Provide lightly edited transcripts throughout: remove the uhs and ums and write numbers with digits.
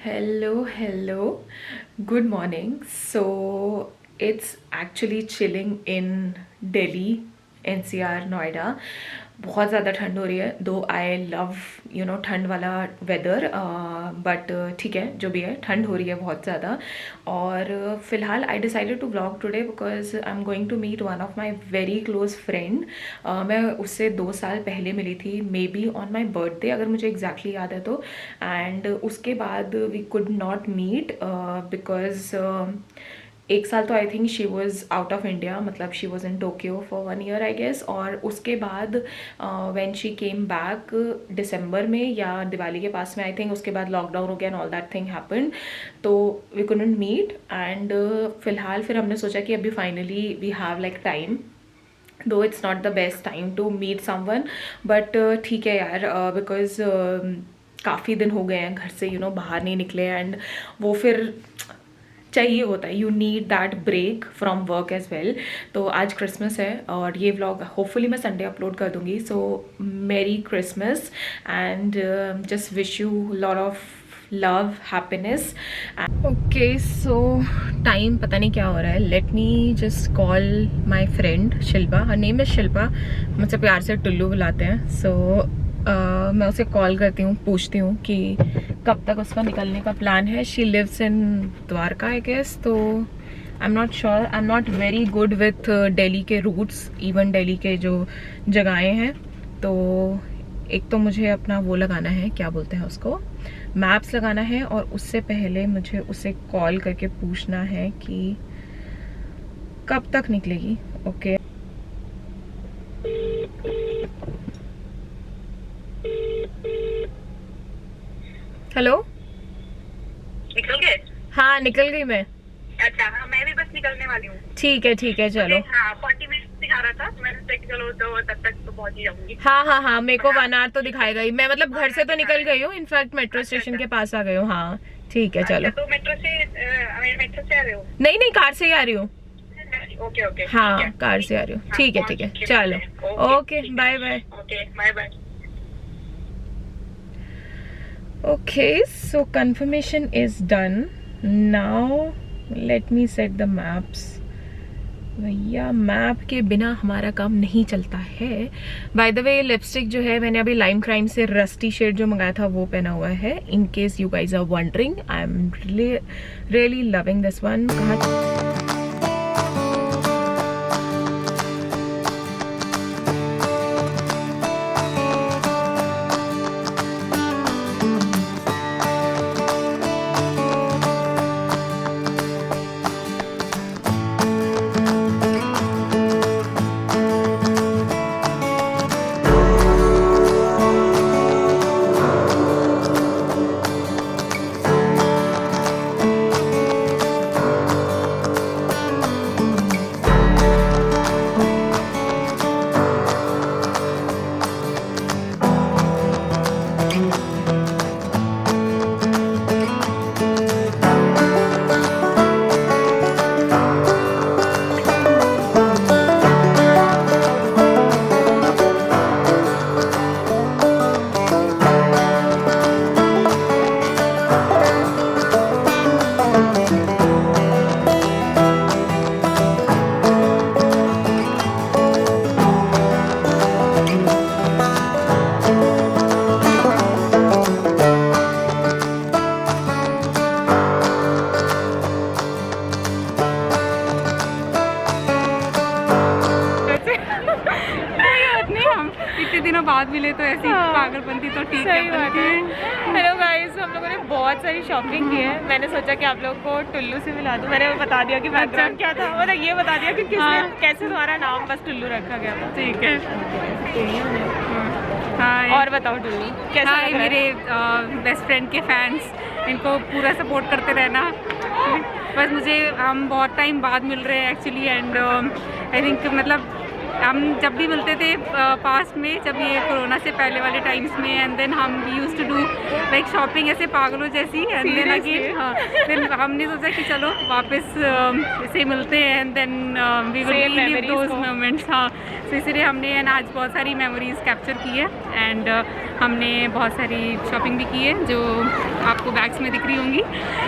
Hello. Good morning. So it's actually chilling in Delhi, NCR, Noida. बहुत ज़्यादा ठंड हो रही है. दो आई लव ठंड वाला वेदर, बट ठीक है, जो भी है, ठंड हो रही है बहुत ज़्यादा. और फ़िलहाल I decided to vlog today because I am going to meet one of my very close friend. मैं उससे 2 साल पहले मिली थी, maybe on my birthday, अगर मुझे एग्जैक्टली याद है तो. एंड उसके बाद we could not meet because 1 साल तो I think she was out of India, मतलब she was in Tokyo for 1 year I guess. और उसके बाद व्हेन शी केम बैक दिसंबर में या दिवाली के पास में, आई थिंक उसके बाद लॉकडाउन हो गया and all that thing happened, तो वी कुडंट मीट. एंड फिलहाल फिर हमने सोचा कि अभी finally we have like time, though it's not the best time to meet someone, but ठीक है यार, बिकॉज काफ़ी दिन हो गए हैं घर से बाहर नहीं निकले. एंड वो फिर चाहिए होता है, you need that break from work as well. तो आज क्रिसमस है और ये व्लॉग होपफुली मैं संडे अपलोड कर दूँगी. So merry Christmas and just wish you lot of love, happiness. Okay, so time पता नहीं क्या हो रहा है. Let me just call my friend Shilpa. Her name is Shilpa, मुझसे प्यार से टुल्लू बुलाते हैं. सो मैं उसे कॉल करती हूँ, पूछती हूँ कि कब तक उसका निकलने का प्लान है. She lives in Dwarka I guess. तो I am not sure, I am not very good with Delhi के रूट्स, इवन दिल्ली के जो जगहें हैं. तो एक तो मुझे अपना वो लगाना है, क्या बोलते हैं उसको, मैप्स लगाना है. और उससे पहले मुझे उसे कॉल करके पूछना है कि कब तक निकलेगी. Okay hello. निकल गए? हाँ निकल गई मैं. अच्छा, हाँ मैं भी बस निकलने वाली हूँ. ठीक है चलो. हाँ 40 मिनट दिखा रहा था, मैंने सोचा चलो तो तब तक तो पहुँच ही जाऊंगी. हाँ मेरे को 1 आवर तो दिखाएगा ही. मैं मतलब घर से तो निकल गई हूँ, इनफैक्ट मेट्रो स्टेशन के पास आ गई हूँ. हाँ ठीक है चलो. तो मेट्रो से आ रहे हो? नहीं कार से ही आ रही हूँ. ओके. हाँ कार से आ रही हूँ. ठीक है चलो. Okay bye. Okay bye. Okay, so confirmation is done. Now let me set the maps. भैया मैप के बिना हमारा काम नहीं चलता है. बाय द वे लिपस्टिक जो है मैंने अभी लाइम क्राइम से रस्टी शेड जो मंगाया था वो पहना हुआ है. In case you guys are wondering, I am really loving this one. दिनों बाद मिले तो ऐसी पागलपंती तो ठीक है. हेलो गाइस, हम लोगों ने बहुत सारी शॉपिंग की है. मैंने सोचा कि आप लोगों को टुल्लू से मिला दूं. मैंने बता दिया कि बैकग्राउंड क्या था, मतलब ये बता दिया कि किसने कैसे तुम्हारा नाम बस टुल्लू रखा गया था. ठीक है. हाँ और बताओ टुल्लू कैसा लग रहा है? मेरे बेस्ट फ्रेंड के फैंस, इनको पूरा सपोर्ट करते रहना. बस मुझे हम बहुत टाइम बाद मिल रहे हैं एक्चुअली, एंड आई थिंक मतलब हम जब भी मिलते थे पास्ट में, जब ये कोरोना से पहले वाले टाइम्स में, एंड देन हम used to do like shopping ऐसे पागलों जैसी, एंड देन अगेन फिर हमने सोचा कि चलो वापस इसे मिलते हैं, and then we will relive those moments. हाँ, तो इसलिए हमने आज बहुत सारी मेमोरीज कैप्चर की है, एंड हमने बहुत सारी शॉपिंग भी की है जो आपको बैग्स में दिख रही होंगी,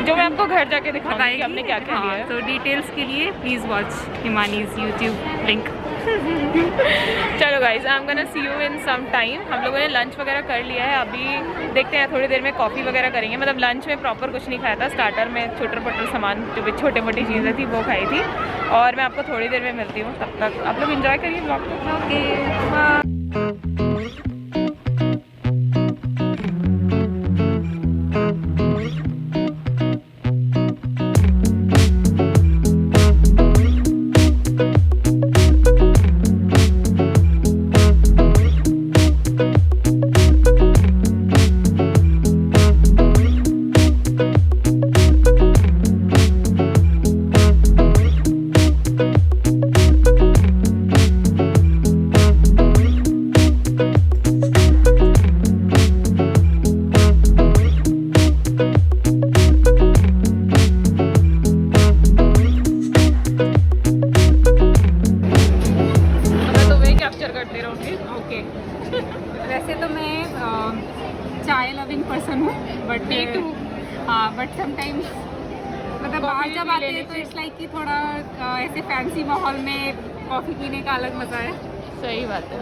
जो मैं आपको घर जाके दिखाऊंगी बताएगी हमने क्या क्या लिया है। तो डिटेल्स के लिए please watch Himani's YouTube link. चलो guys, I am gonna see you in some time. हम लोगों ने लंच वगैरह कर लिया है, अभी देखते हैं थोड़ी देर में कॉफ़ी वगैरह करेंगे। मतलब लंच में प्रॉपर कुछ नहीं खाया था, स्टार्टर में छोटे मोटे सामान जो भी छोटे मोटी चीज़ें थी वो खाई थी, और मैं आपको थोड़ी देर में मिलती हूँ। तब तक आप लोग एंजॉय करिए ब्लॉग को। ओके, वैसे तो मैं चाय लविंग पर्सन हूँ, बट हाँ, बट समटाइम्स मतलब बाहर जब आते हैं तो इट्स लाइक कि थोड़ा ऐसे फैंसी माहौल में कॉफ़ी पीने का अलग मज़ा है। सही बात है।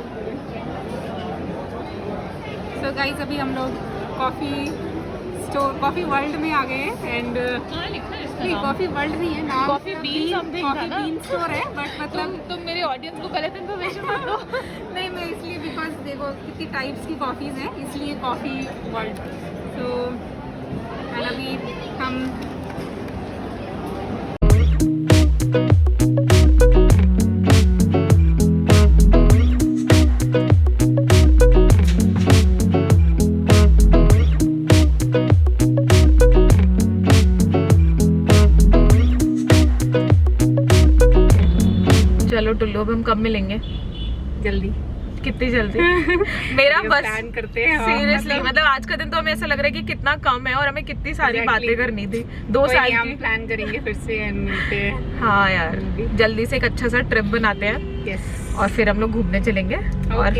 सो गाइस, अभी हम लोग कॉफ़ी वर्ल्ड में आ गए हैं, एंड नहीं, कॉफ़ी वर्ल्ड नहीं है नाम, कॉफ़ी बीन समथिंग था ना, बीन स्टोर है, बट मतलब तुम मेरे ऑडियंस को गलत इन्फॉर्मेशन मत दो। नहीं, मैं इसलिए बिकॉज देखो कितनी टाइप्स की कॉफ़ीज़ हैं, इसलिए कॉफ़ी वर्ल्ड। सो एंड अभी हम चलो टुल्लू, अब हम कब मिलेंगे? जल्दी, कितनी जल्दी? मेरा बस प्लान करते हैं सीरियसली, मतलब आज का दिन तो हमें ऐसा लग रहा है कि कितना कम है और हमें कितनी सारी बातें करनी थी। 2 साल हम की प्लान करेंगे फिर से एंड मिलते हैं। हाँ यार, जल्दी से एक अच्छा सा ट्रिप बनाते हैं। यस, और फिर हम लोग घूमने चलेंगे, और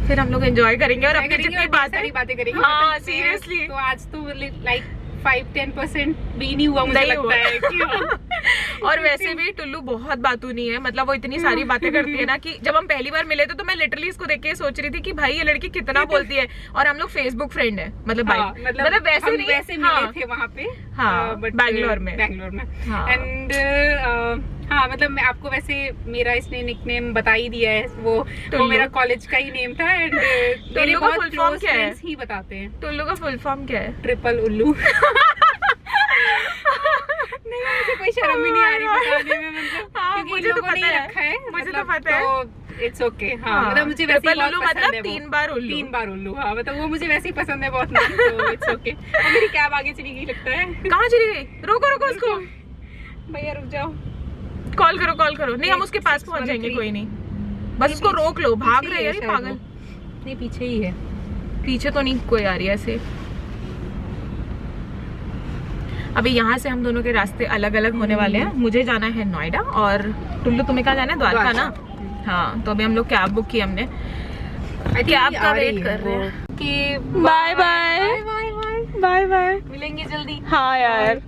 फिर हम लोग एंजॉय करेंगे और अपनी जितनी बातें करेंगे। हाँ सीरियसली, तो आज तो लाइक 5-10% भी नहीं हुआ, मुझे लगता है कि और वैसे भी टुल्लू बहुत बातू नहीं है, मतलब वो इतनी सारी बातें करती है ना कि जब हम पहली बार मिले थे तो मैं लिटरली इसको देख के सोच रही थी कि भाई ये लड़की कितना बोलती है। और हम लोग फेसबुक फ्रेंड है, मतलब मतलब वैसे नहीं, वैसे मिले थे वहाँ पे, हाँ, बैंगलोर में एंड हाँ, मतलब मैं आपको वैसे मेरा इसने निकनेम बता ही दिया है, वो मेरा कॉलेज का ही नेम था, एंड मेरे बहुत क्लोज फ्रेंड्स ही बताते हैं। टुल्लू का फुल फॉर्म क्या है? ट्रिपल उल्लू। नहीं, मुझे कोई शर्म ही नहीं आ रही बताने में, मतलब हाँ, क्योंकि मुझे तो पता है, रखा है, मुझे तो पता है, इट्स ओके। हाँ, मतलब मुझे वैसे ही बहुत पसंद है, 3 बार उल्लू। हाँ, मतलब वो मुझे वैसे ही पसंद है बहुत, तो इट्स ओके। और मेरी कैब आगे चली गई लगता है। कहाँ चली गई? रोको उसको, भैया रुक जाओ, कॉल करो। नहीं, हम उसके पास पहुंच जाएंगे, कोई नहीं, बस उसको रोक लो। भाग रहे हैं पागल। नहीं, पीछे ही है। पीछे तो नहीं कोई आ रही है ऐसे। अभी यहाँ से हम दोनों के रास्ते अलग अलग होने वाले हैं। मुझे जाना है नोएडा, और टुल्लू तुम्हें कहाँ जाना है? द्वारका ना। हाँ, तो अभी हम लोग कैब बुक की हमने, कैब का वेट कर रहे हैं कि बाय बाय मिलेंगे जल्दी। हाँ यार,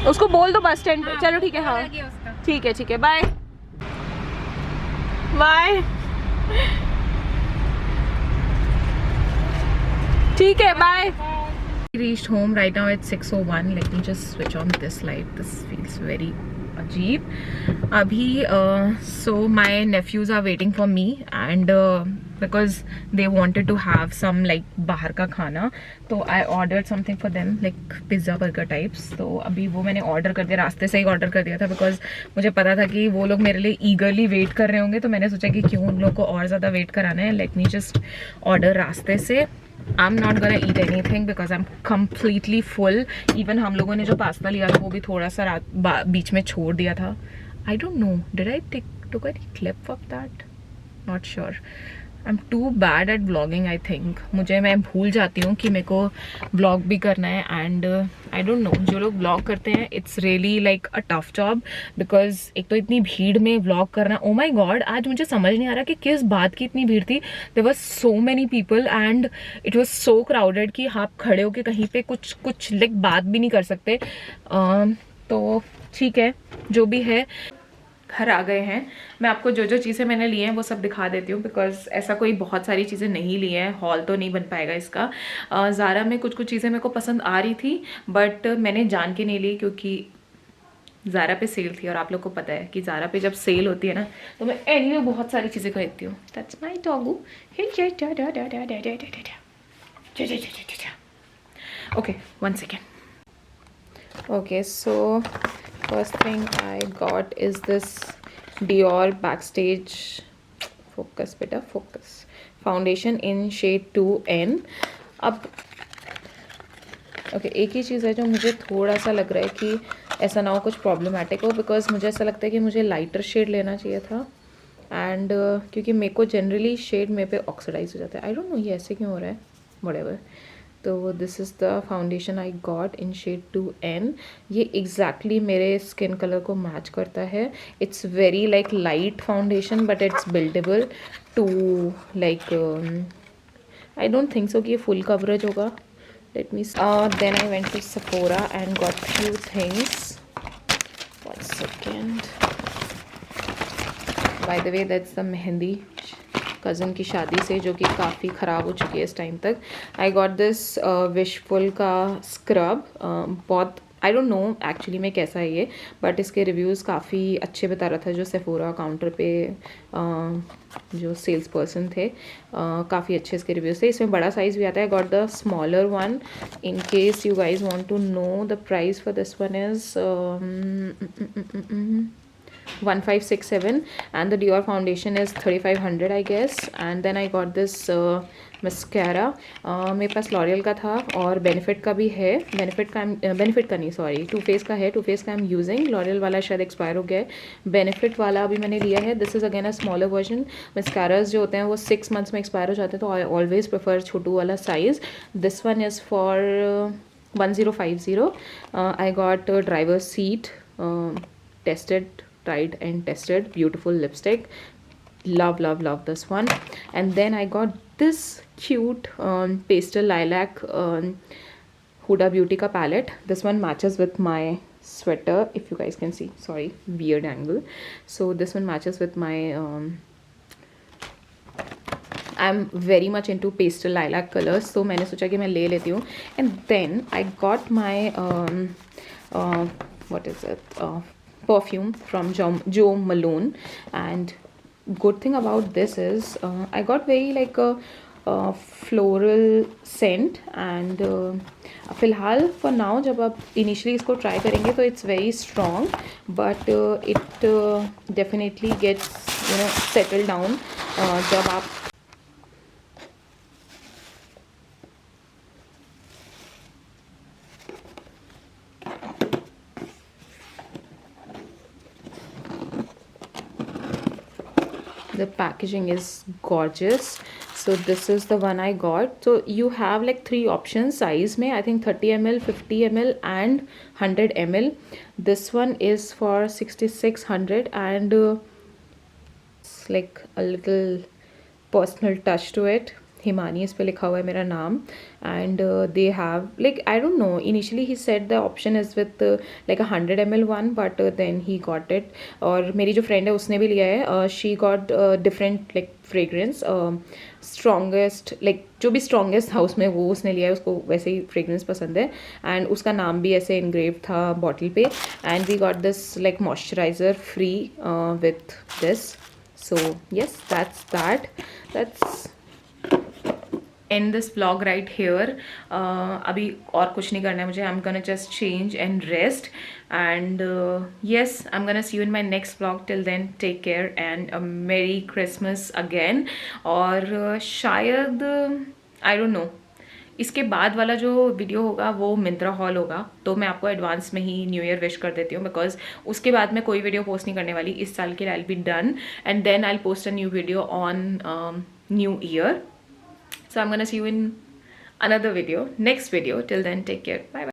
उसको बोल दो बस स्टैंड पे। चलो ठीक है, हाँ ठीक है, बाय बाय, ठीक है, bye. Reached home right now at 6:01. Let me just switch on this light. This feels very अजीब. अभी so my nephews are waiting for me, and because they wanted to have some like बाहर का खाना. तो I order something for them like pizza burger types. तो अभी वो मैंने ऑर्डर कर दिया, रास्ते से ही ऑर्डर कर दिया था बिकॉज मुझे पता था कि वो लोग मेरे लिए ईगरली वेट कर रहे होंगे. तो मैंने सोचा कि क्यों उन लोग को और ज़्यादा वेट कराना है, लेट मी जस्ट ऑर्डर रास्ते से. I'm not gonna eat anything because I'm completely full. Even हम लोगों ने जो पास्ता लिया था वो भी थोड़ा सा बीच में छोड़ दिया था. I don't know. Did I took a clip of that? Not sure. I'm too bad at vlogging, I think. मैं भूल जाती हूँ कि मेरे को vlog भी करना है. And I don't know, जो लोग vlog करते हैं it's really like a tough job because एक तो इतनी भीड़ में vlog करना. Oh my god, आज मुझे समझ नहीं आ रहा कि किस बात की इतनी भीड़ थी. There were so many people and it was so crowded कि आप खड़े होके कहीं पे कुछ like बात भी नहीं कर सकते. तो ठीक है, जो भी है. घर आ गए हैं. मैं आपको जो जो चीज़ें मैंने ली हैं वो सब दिखा देती हूँ बिकॉज ऐसा कोई बहुत सारी चीज़ें नहीं ली हैं. हॉल तो नहीं बन पाएगा इसका. ज़ारा में कुछ चीज़ें मेरे को पसंद आ रही थी बट मैंने जान के नहीं ली क्योंकि ज़ारा पे सेल थी और आप लोग को पता है कि ज़ारा पे जब सेल होती है ना तो मैं एनीवे बहुत सारी चीज़ें खरीदती हूँ. That's my doggo. Okay, 1 second. Okay, so first thing I got is this Dior Backstage focus foundation in shade 2N. अब एक ही चीज़ है जो मुझे थोड़ा सा लग रहा है कि ऐसा ना हो कुछ प्रॉब्लमेटिक हो बिकॉज मुझे ऐसा लगता है कि मुझे लाइटर शेड लेना चाहिए था. एंड क्योंकि मेरे को जनरली शेड मेरे पे ऑक्सीडाइज हो जाता है. आई डोंट नो ये ऐसे क्यों हो रहा है, व्हाटएवर. तो this is the foundation I got in shade 2N. ये एग्जैक्टली मेरे स्किन कलर को मैच करता है. It's very like light foundation but it's buildable to like I don't think so कि ये फुल कवरेज होगा. Let me then I went to Sephora and got few things. 1 second. By the way that's the mehndi cousin की शादी से जो कि काफ़ी ख़राब हो चुकी है इस टाइम तक. आई गॉट दिस विशफुल का स्क्रब. बहुत आई डोंट नो एक्चुअली में कैसा है ये बट इसके रिव्यूज़ काफ़ी अच्छे बता रहा था जो सेफोरा काउंटर पे जो सेल्स पर्सन थे. काफ़ी अच्छे इसके रिव्यूज़ थे. इसमें बड़ा साइज़ भी आता है. I got the smaller one. In case you guys want to know the price for this one is 1567 and the Dior foundation is 3500 I guess. And then I got this mascara. मेरे पास L'Oreal का था और Benefit का भी है. Benefit का नहीं sorry Too Faced का है. Too Faced का I'm using. L'Oreal वाला शायद एक्सपायर हो गया है. Benefit वाला अभी मैंने लिया है. This is again a smaller version. Mascaras जो होते हैं वो 6 months में एक्सपायर हो जाते हैं तो I always prefer छोटू वाला size. This one is for 1050. I got driver's seat, tried and tested, beautiful lipstick. Love this one. And then I got this cute pastel lilac Huda Beauty ka palette. This one matches with my sweater, if you guys can see. Sorry, weird angle. So this one matches with my I'm very much into pastel lilac colors, so मैंने सोचा कि मैं ले लेती हूँ. And then I got my what is it, perfume from Jo Malone. And good thing about this is I got very like a floral scent. And फ़िलहाल for now जब आप initially इसको try करेंगे तो it's very strong but it definitely gets settled down जब आप the packaging is gorgeous. So this is the one I got. So you have like 3 options size में. I think 30 ml, 50 ml and 100 ml. This one is for 6600 and it's like a little personal touch to it. Himani इस पे लिखा हुआ है मेरा नाम. And they have like I don't know initially he said the option is with like 100 ml one but then he got it. और मेरी जो फ्रेंड है उसने भी लिया है. She got different like fragrance. Strongest like जो भी स्ट्रॉन्गेस्ट था उसमें वो उसने लिया है. उसको वैसे ही फ्रेग्रेंस पसंद है एंड उसका नाम भी ऐसे इनग्रेव था बॉटल पे. And we got this like moisturiser free with this. So yes, that's end this vlog right here. अभी और कुछ नहीं करना है मुझे. I'm gonna just change and rest, and yes, I'm gonna see you in my next vlog. Till then, take care and a Merry Christmas again. और शायद I don't know, इसके बाद वाला जो वीडियो होगा वो मिंत्रा हॉल होगा, तो मैं आपको एडवांस में ही न्यू ईयर विश कर देती हूँ, बिकॉज उसके बाद मैं कोई वीडियो पोस्ट नहीं करने वाली इस साल के लिए. I will be done and then I will post a new video on new year. So I'm gonna see you in another video, next video. Till then, take care. Bye bye.